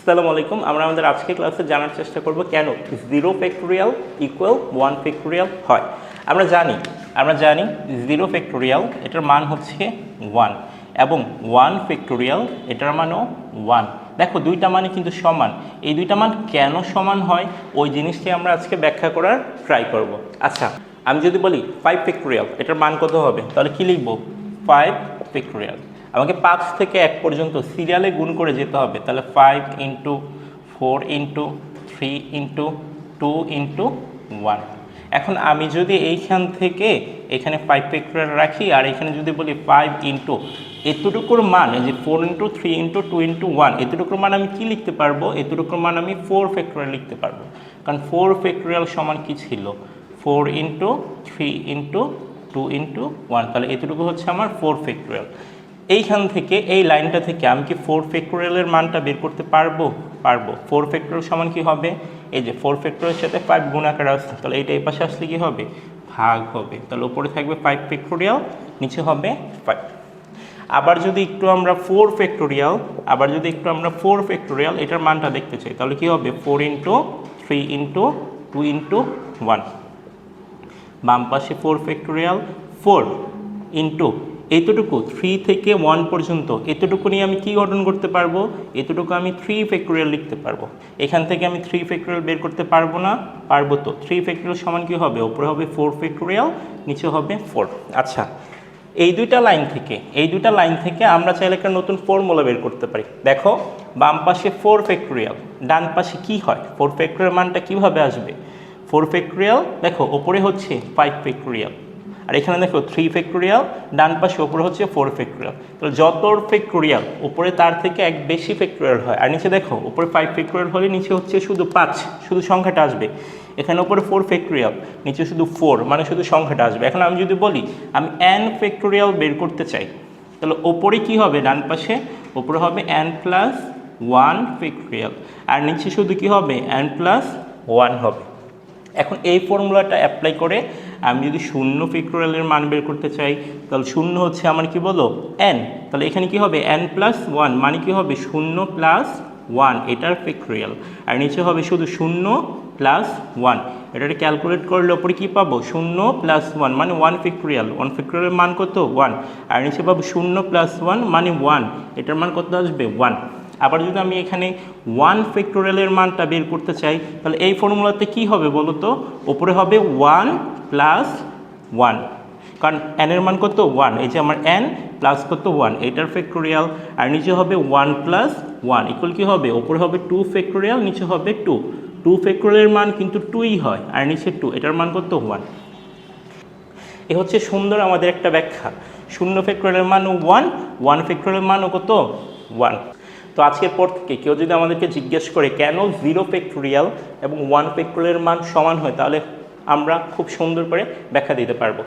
আসসালামু আলাইকুম। আমরা আমাদের আজকের ক্লাসে জানার চেষ্টা করব কেন 0 ফ্যাক্টোরিয়াল ইকুয়াল 1 ফ্যাক্টোরিয়াল হয়। আমরা জানি 0 ফ্যাক্টোরিয়াল এটার মান হচ্ছে 1 এবং 1 ফ্যাক্টোরিয়াল এটার মানও 1। দেখো দুইটা মানে কিন্তু সমান। এই দুইটা মান কেন সমান হয় ওই জিনিসটি আমরা আজকে ব্যাখ্যা করার ট্রাই করব। আচ্ছা, আমি যদি বলি 5 ফ্যাক্টোরিয়াল এটার মান কত হবে, তাহলে কি লিখব? 5 ফ্যাক্টোরিয়াল। আমাকে 5 থেকে 1 পর্যন্ত সিরিয়ালে গুণ করে যেতে হবে, তাহলে 5 ইন্টু 4 ইন্টু 3 ইন্টু 2 ইন্টু 1। এখন আমি যদি এইখান থেকে এখানে 5 ফ্যাক্টোরিয়াল রাখি আর এখানে যদি বলি 5 ইন্টু এতটুকুর মান, এই যে 4 ইন্টু 3 ইন্টু 2 ইন্টু 1, এতটুকুর মান আমি কি লিখতে পারবো? এতটুকুর মান আমি 4 ফ্যাক্টোরিয়াল লিখতে পারবো। কারণ 4 ফ্যাক্টোরিয়াল সমান কি ছিল? 4 ইন্টু 3 ইন্টু 2 ইন্টু 1, তাহলে এতটুকু হচ্ছে আমার 4 ফ্যাক্টোরিয়াল। এইখান থেকে এই লাইনটা থেকে আমি কি 4 ফ্যাক্টোরিয়ালের মানটা বের করতে পারবো? 4 ফ্যাক্টোরিয়াল সমান কি হবে? এই যে 4 ফ্যাক্টোরিয়ালের সাথে 5 গুণ আকারে আসছে, তাহলে এইটা এই পাশে আসলে কি হবে? ভাগ হবে। তাহলে উপরে থাকবে 5 ফ্যাক্টোরিয়াল, নিচে হবে 5। আবার যদি একটু আমরা 4 ফ্যাক্টোরিয়াল এটার মানটা দেখতে চাই, তাহলে কি হবে? 4 ইন্টু 3 ইন্টু 2 ইন্টু 1। বাম পাশে 4 ফ্যাক্টোরিয়াল 4 ইন্টু এতটুকু 3 থেকে 1 পর্যন্ত, এতটুকু নিয়ে আমি কি গঠন করতে পারবো? এতটুকু আমি 3 ফ্যাক্টোরিয়াল লিখতে পারবো। এখান থেকে আমি 3 ফ্যাক্টোরিয়াল বের করতে পারবো না? পারবো তো। 3 ফ্যাক্টোরিয়াল সমান কি হবে? উপরে হবে 4 ফ্যাক্টোরিয়াল, নিচে হবে 4। আচ্ছা, এই দুইটা লাইন থেকে আমরা চাইলে একটা নতুন ফর্মুলা বের করতে পারি। দেখো, বাম পাশে 4 ফ্যাক্টোরিয়াল, ডান পাশে কি হয়? 4 ফ্যাক্টোরিয়াল মানটা কিভাবে আসবে? 4 ফ্যাক্টোরিয়াল দেখো ওপরে হচ্ছে 5 ফ্যাক্টোরিয়াল, আর এখানে দেখো 3 ফ্যাক্টোরিয়াল, ডান পাশে ওপরে হচ্ছে 4 ফ্যাক্টোরিয়াল। তাহলে যত ফ্যাক্টোরিয়াল উপরে তার থেকে এক বেশি ফ্যাক্টোরিয়াল হয়, আর নিচে দেখো উপরে 5 ফ্যাক্টোরিয়াল হলে নিচে হচ্ছে শুধু 5, শুধু সংখ্যাটা আসবে। এখানে উপরে 4 ফ্যাক্টোরিয়াল, নিচে শুধু 4, মানে শুধু সংখ্যাটা আসবে। এখন আমি যদি বলি আমি n ফ্যাক্টোরিয়াল বের করতে চাই, তাহলে ওপরে কি হবে? ডান পাশে ওপরে হবে n প্লাস 1 ফ্যাক্টোরিয়াল, আর নিচে শুধু কি হবে? n প্লাস 1 হবে। এখন এই ফর্মুলাটা অ্যাপ্লাই করে আমি যদি 0 ফ্যাক্টোরিয়ালের মান বের করতে চাই, তাহলে 0 হচ্ছে আমার কি বলো? n। তাহলে এখানে কি হবে? n প্লাস 1, মানে কি হবে? 0 প্লাস 1 এটার ফ্যাক্টোরিয়াল, আর নিচে হবে শুধু 0 প্লাস 1। এটা ক্যালকুলেট করলে ওপরে কী পাবো? 0 প্লাস 1 মানে 1 ফ্যাক্টোরিয়াল। 1 ফ্যাক্টোরিয়ালের মান কত? 1। আর নিচে পাবো 0 প্লাস 1 মানে 1, এটার মান কত আসবে? 1। আবার যদি আমি এখানে 1 ফ্যাক্টোরিয়ালের মানটা বের করতে চাই, তাহলে এই ফর্মুলাতে কি হবে বলো তো? উপরে হবে 1 প্লাস 1, কারণ n এর মান কত? 1। এই যে আমার n প্লাস কত? 1, এটার ফ্যাক্টোরিয়াল। আর নিচে হবে 1 প্লাস 1 ইকুয়াল কি হবে? উপরে হবে 2 ফ্যাক্টোরিয়াল, নিচে হবে 2। 2 ফ্যাক্টোরিয়ালের মান কিন্তু 2ই হয়, আর নিচে 2, এটার মান কত? 1। এ হচ্ছে সুন্দর আমাদের একটা ব্যাখ্যা। 0 ফ্যাক্টোরিয়ালের মানও 1, 1 ফ্যাক্টোরিয়ালের মানও কত? 1। তো আজকের পর থেকে কেউ যদি আমাদেরকে জিজ্ঞেস করে কেন 0 ফ্যাক্টোরিয়াল এবং 1 ফ্যাক্টোরিয়ালের মান সমান হয়, তাহলে আমরা খুব সুন্দর করে ব্যাখ্যা দিতে পারবো।